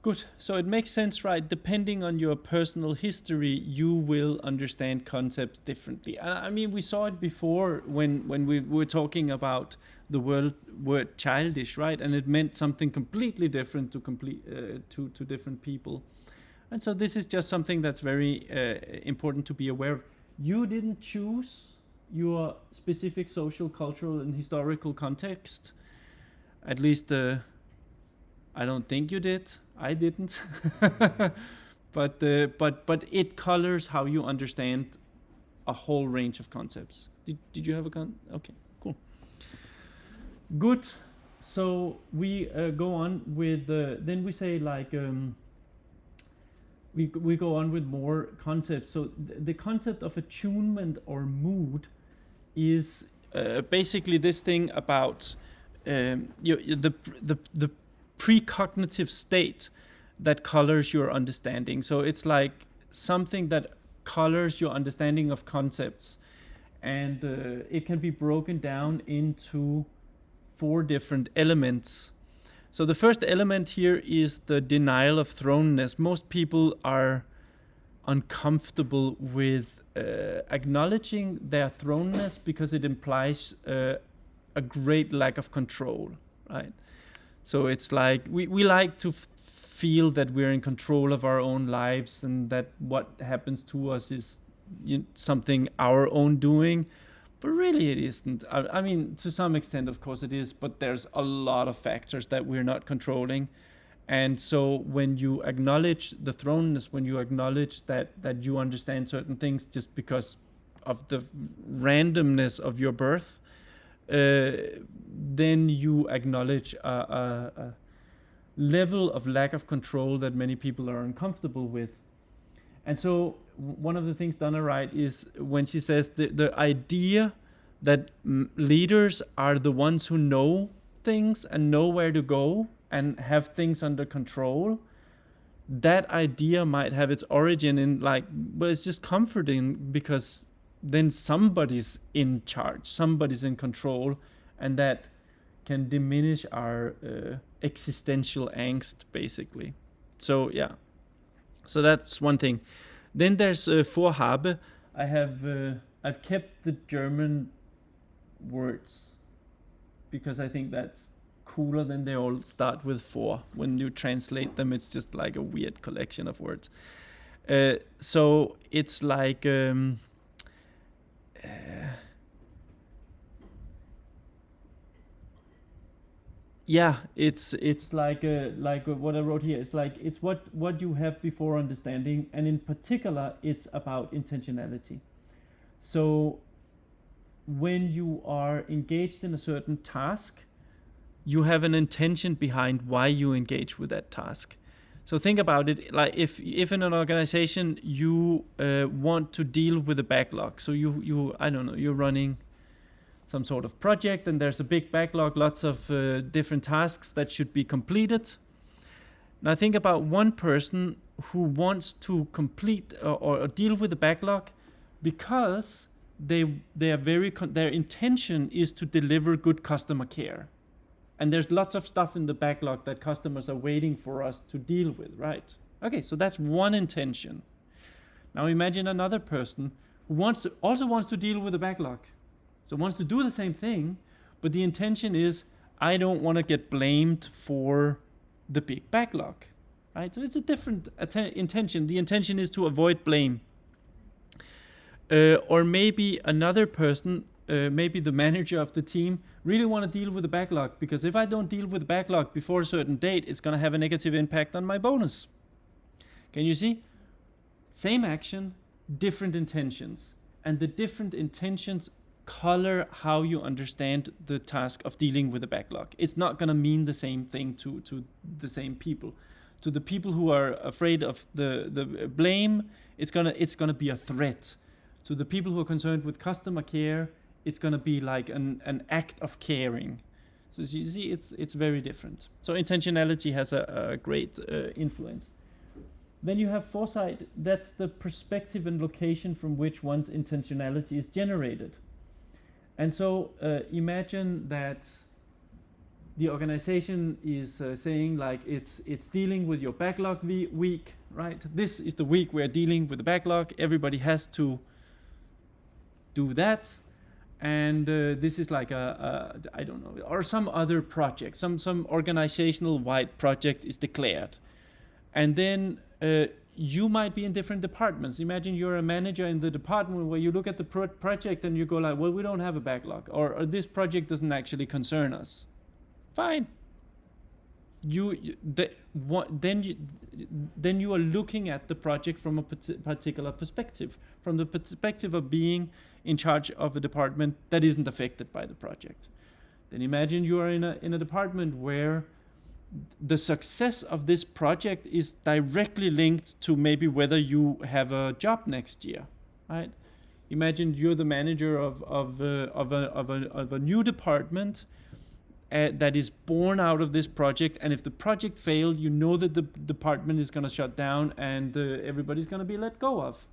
Good. So it makes sense, right? Depending on your personal history, you will understand concepts differently. I mean, we saw it before when we were talking about the word childish, right? And it meant something completely different to different people. And so this is just something that's very important to be aware of. You didn't choose your specific social, cultural, and historical context. At least I don't think you did. I didn't. But it colors how you understand a whole range of concepts. Did you have a okay, cool. Good. So we go on with then we say like we go on with more concepts. So the concept of attunement or mood is basically this thing about the precognitive state that colors your understanding. So it's like something that colors your understanding of concepts, and it can be broken down into 4 different elements. So the first element here is the denial of thrownness. Most people are uncomfortable with acknowledging their thrownness because it implies a great lack of control, right? So it's like we like to feel that we're in control of our own lives and that what happens to us is something our own doing. But really it isn't. I mean, to some extent, of course it is, but there's a lot of factors that we're not controlling. And so when you acknowledge the thrownness, when you acknowledge that you understand certain things just because of the randomness of your birth, then you acknowledge a level of lack of control that many people are uncomfortable with. And so one of the things Donna writes is when she says the idea that leaders are the ones who know things and know where to go and have things under control, that idea might have its origin in but it's just comforting because then somebody's in charge, somebody's in control, and that can diminish our existential angst, basically. So yeah, so that's one thing. Then there's Vorhabe. I've kept the German words because I think that's cooler than they all start with for. When you translate them, it's just like a weird collection of words. So it's like yeah, it's like what I wrote here. It's like it's what you have before understanding, and in particular, it's about intentionality. So when you are engaged in a certain task, you have an intention behind why you engage with that task. So think about it, like if in an organization you want to deal with a backlog. So you I don't know, you're running some sort of project and there's a big backlog, lots of different tasks that should be completed. Now think about one person who wants to complete or deal with the backlog because their intention is to deliver good customer care. And there's lots of stuff in the backlog that customers are waiting for us to deal with, right? Okay, so that's one intention. Now imagine another person who also wants to deal with the backlog. So wants to do the same thing, but the intention is, I don't want to get blamed for the big backlog, right? So it's a different intention. The intention is to avoid blame. Or maybe another person, maybe the manager of the team, really want to deal with the backlog because if I don't deal with the backlog before a certain date, it's going to have a negative impact on my bonus. Can you see? Same action, different intentions. And the different intentions color how you understand the task of dealing with the backlog. It's not going to mean the same thing to the same people. To the people who are afraid of the blame, it's gonna be a threat. To the people who are concerned with customer care, it's gonna be like an act of caring. So you see, it's very different. So intentionality has a great influence. Then you have foresight. That's the perspective and location from which one's intentionality is generated. And so imagine that the organization is saying like it's dealing with your backlog week, right? This is the week we're dealing with the backlog. Everybody has to do that, and this is like a I don't know, or some other project, some organizational wide project is declared, and then you might be in different departments. Imagine you're a manager in the department where you look at the project and you go like, well, we don't have a backlog, or this project doesn't actually concern us. Fine. Then you are looking at the project from a particular perspective, from the perspective of being in charge of a department that isn't affected by the project. Then imagine you are in a department where the success of this project is directly linked to maybe whether you have a job next year, right? Imagine you're the manager of a new department that is born out of this project, and if the project failed, you know that the department is going to shut down and everybody's going to be let go of.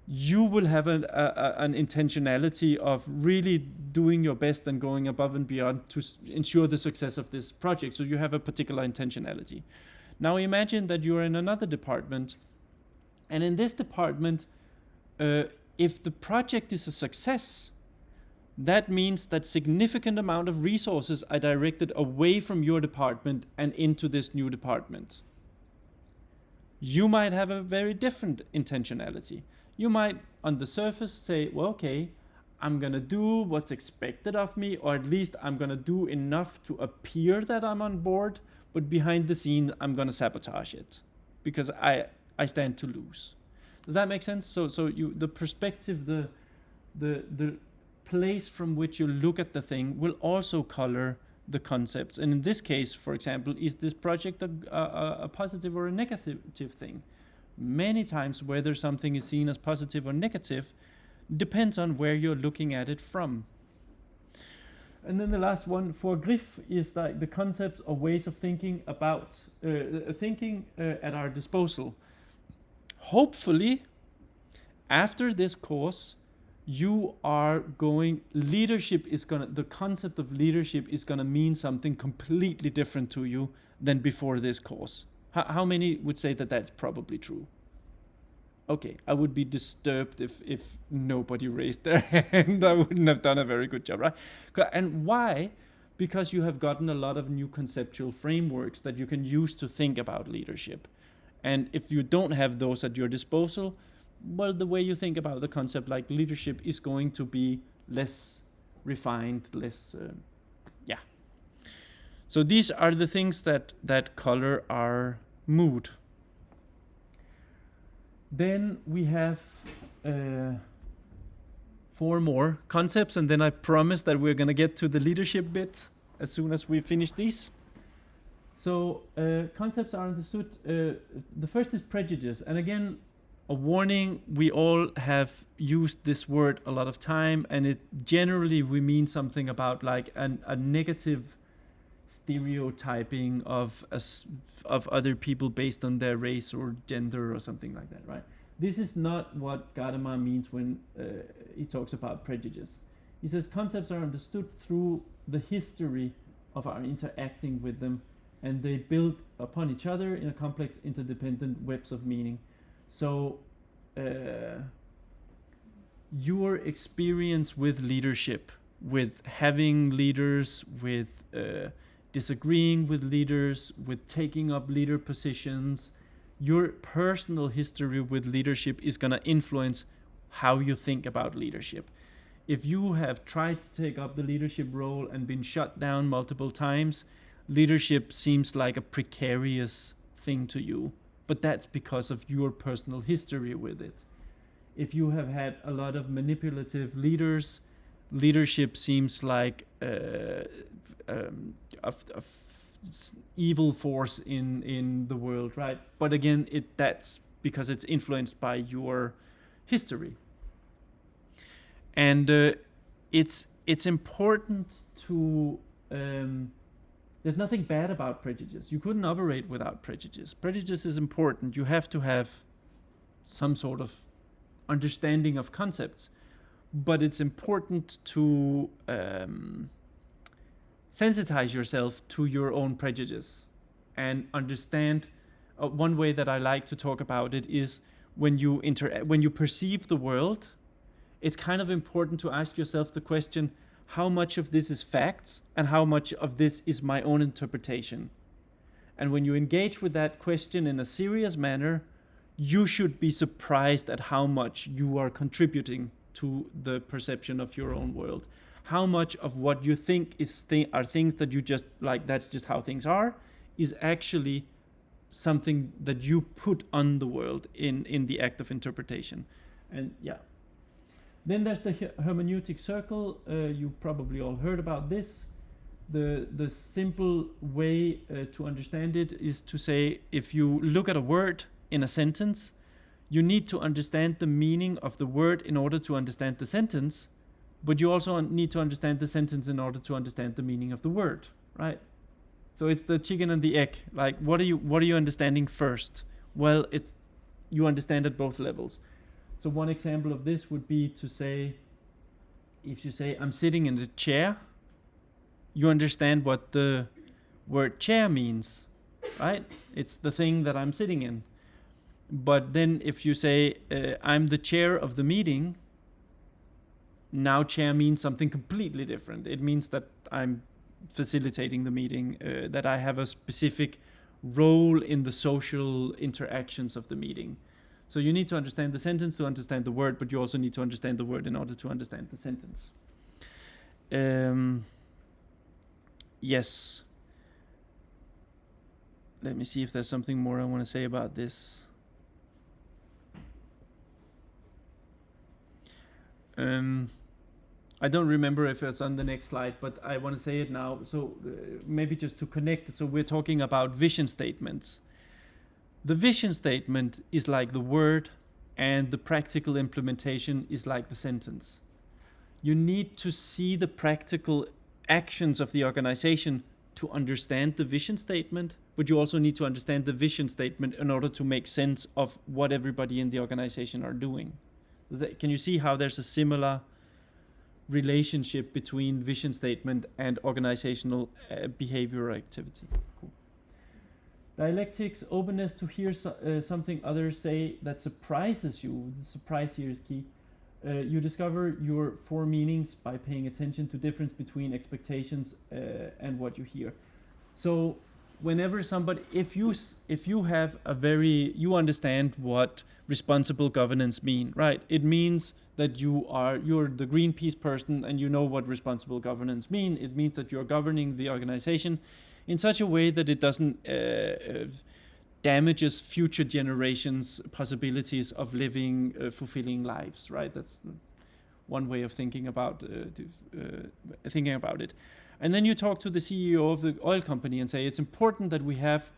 You will have an intentionality of really doing your best and going above and beyond to ensure the success of this project. So you have a particular intentionality. Now imagine that you're in another department, and in this department, if the project is a success, that means that significant amount of resources are directed away from your department and into this new department. You might have a very different intentionality. You might, on the surface, say, well, okay, I'm going to do what's expected of me, or at least I'm going to do enough to appear that I'm on board, but behind the scene, I'm going to sabotage it because I stand to lose. Does that make sense? So the perspective, the place from which you look at the thing will also color the concepts. And in this case, for example, is this project a positive or a negative thing? Many times whether something is seen as positive or negative depends on where you're looking at it from. And then the last one for Griff is like the concepts or ways of thinking about at our disposal. Hopefully, after this course, the concept of leadership is gonna mean something completely different to you than before this course. How many would say that that's probably true? Okay, I would be disturbed if nobody raised their hand. I wouldn't have done a very good job, right? And why? Because you have gotten a lot of new conceptual frameworks that you can use to think about leadership. And if you don't have those at your disposal, well, the way you think about the concept like leadership is going to be less refined, less, So these are the things that color our mood. Then we have 4 more concepts, and then I promise that we're going to get to the leadership bit as soon as we finish these. So concepts are understood. The first is prejudice, and again, a warning, we all have used this word a lot of time, and it generally we mean something about like a negative stereotyping of other people based on their race or gender or something like that, right? This is not what Gadamer means when he talks about prejudice. He says concepts are understood through the history of our interacting with them, and they build upon each other in a complex interdependent webs of meaning. So your experience with leadership, with having leaders, with disagreeing with leaders, with taking up leader positions, your personal history with leadership is going to influence how you think about leadership. If you have tried to take up the leadership role and been shut down multiple times, leadership seems like a precarious thing to you. But that's because of your personal history with it. If you have had a lot of manipulative leaders, leadership seems like a evil force in the world, right? But again, that's because it's influenced by your history. And it's important to there's nothing bad about prejudice. You couldn't operate without prejudice. Prejudice is important. You have to have some sort of understanding of concepts. But it's important to sensitize yourself to your own prejudice and understand. One way that I like to talk about it is when you perceive the world, it's kind of important to ask yourself the question, how much of this is facts and how much of this is my own interpretation? And when you engage with that question in a serious manner, you should be surprised at how much you are contributing to the perception of your own world. How much of what you think are things that you just like, that's just how things are, is actually something that you put on the world in the act of interpretation. And yeah. Then there's the hermeneutic circle. You probably all heard about this. The simple way to understand it is to say, if you look at a word in a sentence, you need to understand the meaning of the word in order to understand the sentence, but you also need to understand the sentence in order to understand the meaning of the word, right? So it's the chicken and the egg. Like, what are you understanding first? Well, you understand at both levels. So one example of this would be to say, if you say, I'm sitting in the chair, you understand what the word chair means, right? It's the thing that I'm sitting in. But then if you say, I'm the chair of the meeting, now chair means something completely different. It means that I'm facilitating the meeting, that I have a specific role in the social interactions of the meeting. So you need to understand the sentence to understand the word, but you also need to understand the word in order to understand the sentence. Yes. Let me see if there's something more I want to say about this. I don't remember if it's on the next slide, but I want to say it now. So maybe just to connect it. So we're talking about vision statements. The vision statement is like the word, and the practical implementation is like the sentence. You need to see the practical actions of the organization to understand the vision statement, but you also need to understand the vision statement in order to make sense of what everybody in the organization are doing. Can you see how there's a similar relationship between vision statement and organizational behavior activity? Cool. Dialectics, openness to hear something others say that surprises you. The surprise here is key. You discover your four meanings by paying attention to difference between expectations and what you hear. So whenever somebody, if you have you understand what responsible governance mean, right? It means that you're the Greenpeace person and you know what responsible governance mean. It means that you're governing the organization in such a way that it doesn't damages future generations' possibilities of living fulfilling lives, right? That's one way of thinking about it. And then you talk to the CEO of the oil company and say, it's important that we have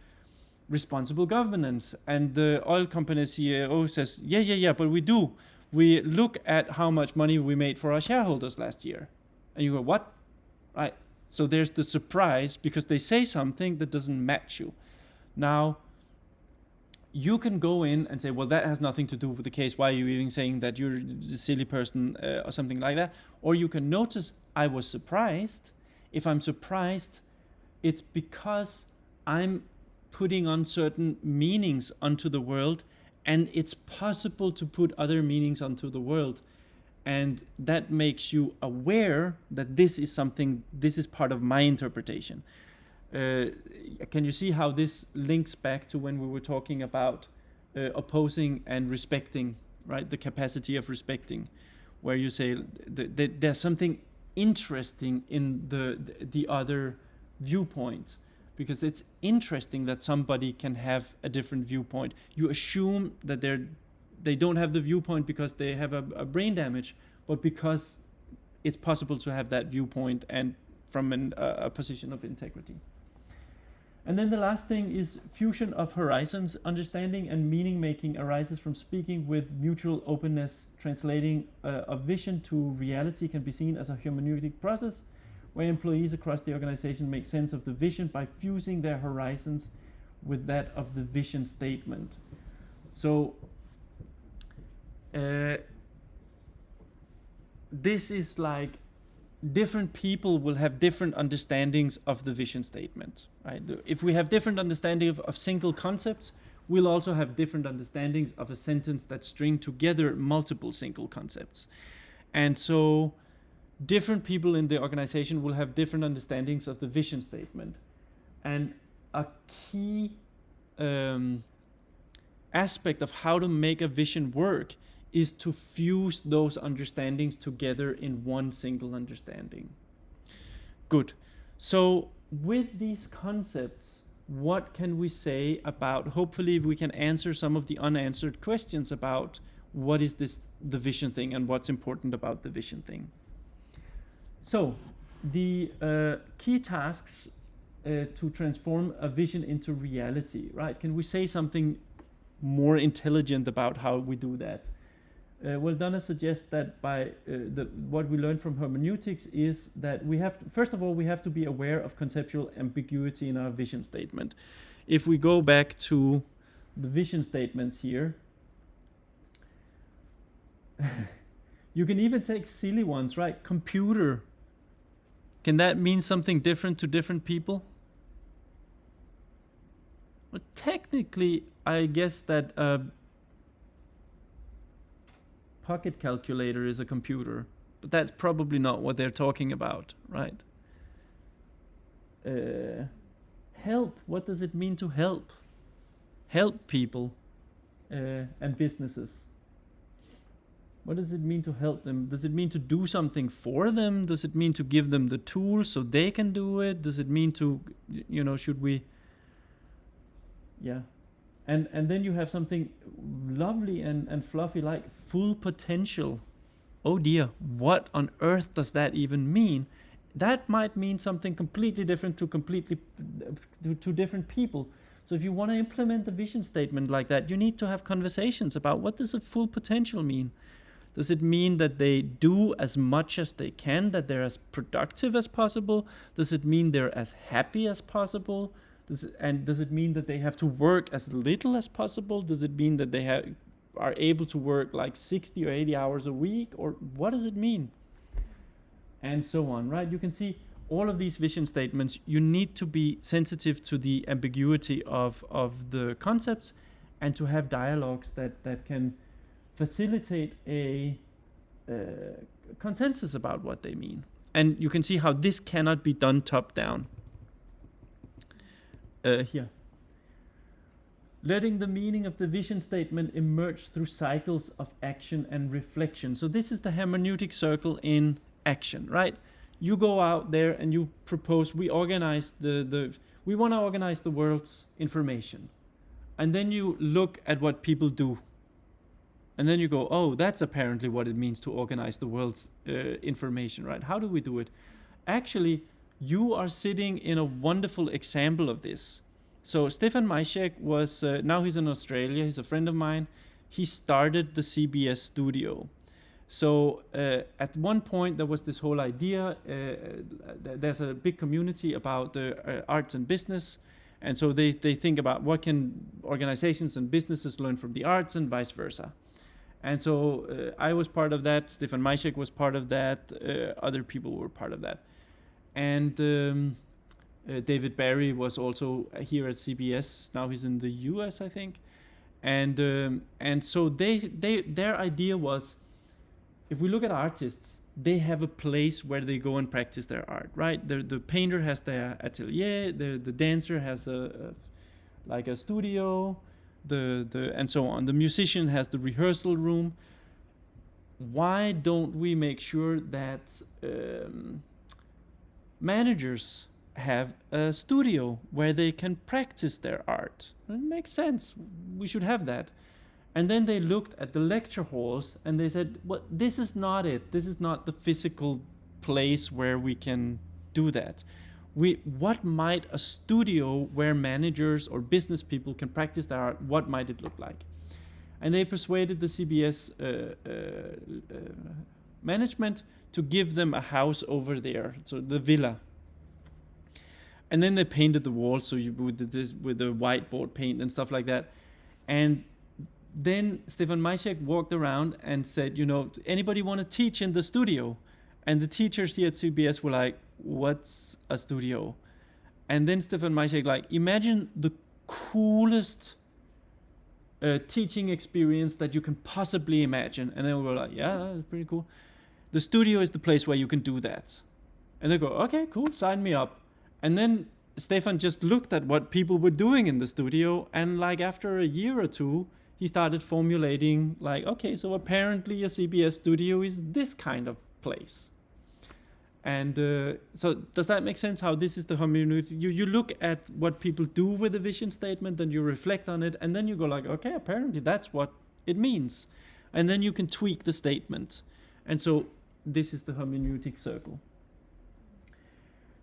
responsible governance. And the oil company CEO says, yeah, but we do. We look at how much money we made for our shareholders last year. And you go, what? Right. So there's the surprise because they say something that doesn't match you. Now, you can go in and say, well, that has nothing to do with the case. Why are you even saying that? You're a silly person or something like that. Or you can notice, I was surprised. If I'm surprised, it's because I'm putting on certain meanings onto the world, and it's possible to put other meanings onto the world. And that makes you aware that this is part of my interpretation. Can you see how this links back to when we were talking about opposing and respecting, right? The capacity of respecting, where you say there's something interesting in the other viewpoint, because it's interesting that somebody can have a different viewpoint. You assume that they don't have the viewpoint because they have a brain damage, but because it's possible to have that viewpoint and from a position of integrity. And then the last thing is fusion of horizons. Understanding and meaning making arises from speaking with mutual openness. Translating a vision to reality can be seen as a hermeneutic process where employees across the organization make sense of the vision by fusing their horizons with that of the vision statement. So this is like different people will have different understandings of the vision statement, right? If we have different understanding of single concepts, we'll also have different understandings of a sentence that string together multiple single concepts. And so different people in the organization will have different understandings of the vision statement. And a key aspect of how to make a vision work is to fuse those understandings together in one single understanding. Good. So with these concepts, what can we say about, hopefully we can answer some of the unanswered questions about what is the vision thing and what's important about the vision thing. So the key tasks to transform a vision into reality, right? Can we say something more intelligent about how we do that? Well, Donna suggests that by what we learned from hermeneutics is that we have to, first of all, we have to be aware of conceptual ambiguity in our vision statement. If we go back to the vision statements here, you can even take silly ones, right? Computer. Can that mean something different to different people? Well, technically, I guess that pocket calculator is a computer, but that's probably not what they're talking about, right? Help, what does it mean to help? Help people and businesses. What does it mean to help them? Does it mean to do something for them? Does it mean to give them the tools so they can do it? Does it mean to, should we? Yeah. And then you have something lovely and fluffy like full potential. Oh dear, what on earth does that even mean? That might mean something completely different to different people. So if you want to implement the vision statement like that, you need to have conversations about what does a full potential mean? Does it mean that they do as much as they can, that they're as productive as possible? Does it mean they're as happy as possible? Does it mean that they have to work as little as possible? Does it mean that they are able to work like 60 or 80 hours a week? Or what does it mean? And so on, right? You can see all of these vision statements, you need to be sensitive to the ambiguity of the concepts and to have dialogues that can facilitate a consensus about what they mean. And you can see how this cannot be done top down. Here. Letting the meaning of the vision statement emerge through cycles of action and reflection. So this is the hermeneutic circle in action, right? You go out there and you propose, we organize we want to organize the world's information. And then you look at what people do. And then you go, oh, that's apparently what it means to organize the world's information, right? How do we do it? Actually, you are sitting in a wonderful example of this. So Stefan Majcek was, now he's in Australia, he's a friend of mine. He started the CBS studio. So at one point there was this whole idea, there's a big community about arts and business. And so they think about what can organizations and businesses learn from the arts and vice versa. And so I was part of that, Stefan Majcek was part of that, other people were part of that. And David Barry was also here at CBS. Now he's in the US, I think. And so their idea was, if we look at artists, they have a place where they go and practice their art, right? The painter has their atelier, the dancer has a studio, and so on. The musician has the rehearsal room. Why don't we make sure that managers have a studio where they can practice their art? It makes sense. We should have that. And then they looked at the lecture halls and they said, well, this is not it. This is not the physical place where we can do that. What might a studio where managers or business people can practice their art, what might it look like? And they persuaded the CBS management to give them a house over there, so the villa. And then they painted the walls, so with the whiteboard paint and stuff like that. And then Stefan Majcek walked around and said, anybody want to teach in the studio? And the teachers here at CBS were like, what's a studio? And then Stefan Maciek, like, imagine the coolest teaching experience that you can possibly imagine. And then we were like, yeah, that's pretty cool. The studio is the place where you can do that. And they go, okay, cool, sign me up. And then Stefan just looked at what people were doing in the studio, and like after a year or two, he started formulating like, okay, so apparently a CBS studio is this kind of place. And so does that make sense how this is the hermeneutic? You look at what people do with a vision statement, and you reflect on it, and then you go like, okay, apparently that's what it means. And then you can tweak the statement. And so this is the hermeneutic circle.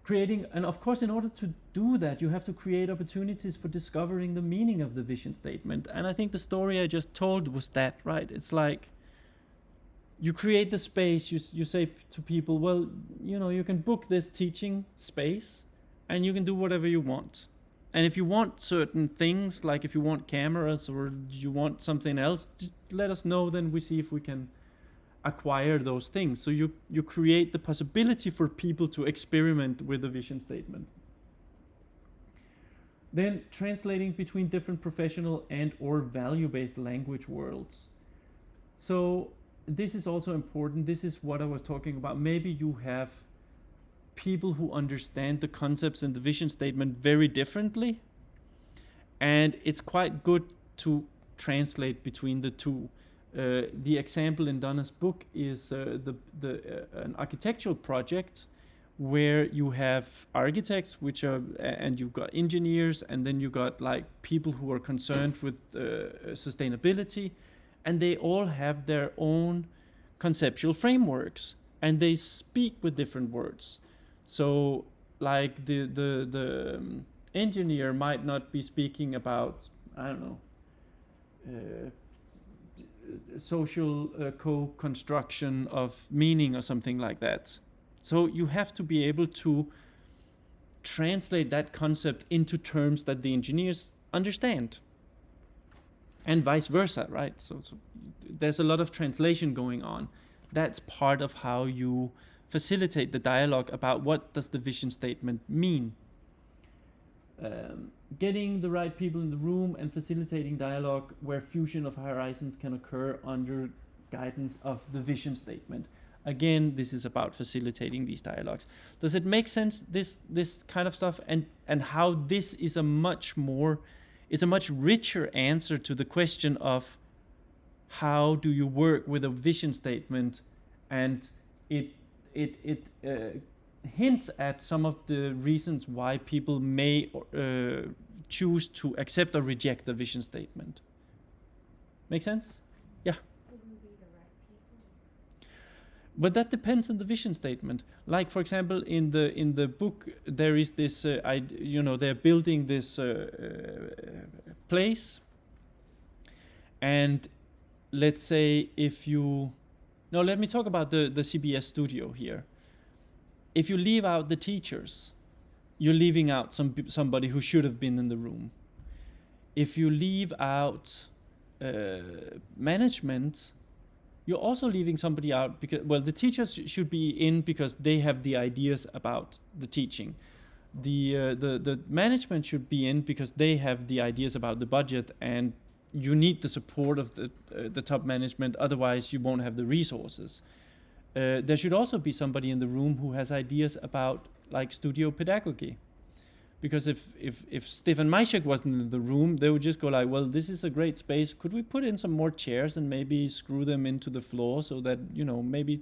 Creating, and of course, in order to do that, you have to create opportunities for discovering the meaning of the vision statement. And I think the story I just told was that, right? It's like you create the space, you say to people, well, you know, you can book this teaching space and you can do whatever you want. And if you want certain things, like if you want cameras or you want something else, just let us know, then we see if we can acquire those things. So you create the possibility for people to experiment with the vision statement. Then translating between different professional and or value-based language worlds. So this is also important. This is what I was talking about. Maybe you have people who understand the concepts in the vision statement very differently, and it's quite good to translate between the two. The example in Donna's book is an architectural project where you have architects, and you've got engineers, and then you got like people who are concerned with sustainability, and they all have their own conceptual frameworks, and they speak with different words. So, like the engineer might not be speaking about, I don't know, social co-construction of meaning or something like that. So you have to be able to translate that concept into terms that the engineers understand, and vice versa, right? So there's a lot of translation going on. That's part of how you facilitate the dialogue about what does the vision statement mean. Getting the right people in the room and facilitating dialogue where fusion of horizons can occur under guidance of the vision statement. Again, this is about facilitating these dialogues. Does it make sense, this kind of stuff, and how this is a much richer answer to the question of how do you work with a vision statement, and it hints at some of the reasons why people may choose to accept or reject the vision statement. Make sense? Yeah. Wouldn't be the right people. But that depends on the vision statement. Like, for example, in the book, there is this, they're building this place, and let's say let me talk about the CBS studio here. If you leave out the teachers, you're leaving out somebody who should have been in the room. If you leave out management, you're also leaving somebody out because, well, the teachers should be in because they have the ideas about the teaching. The management should be in because they have the ideas about the budget, and you need the support of the top management, otherwise you won't have the resources. There should also be somebody in the room who has ideas about like studio pedagogy. Because if Stefan Maciek wasn't in the room, they would just go like, well, this is a great space. Could we put in some more chairs and maybe screw them into the floor so that, maybe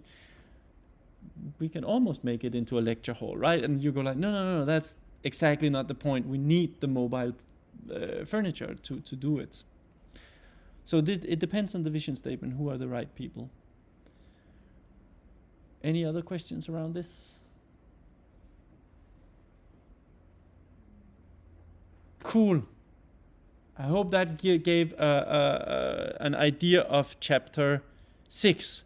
we can almost make it into a lecture hall, right? And you go like, no, that's exactly not the point. We need the mobile furniture to do it. So it depends on the vision statement, who are the right people. Any other questions around this? Cool. I hope that gave an idea of chapter 6.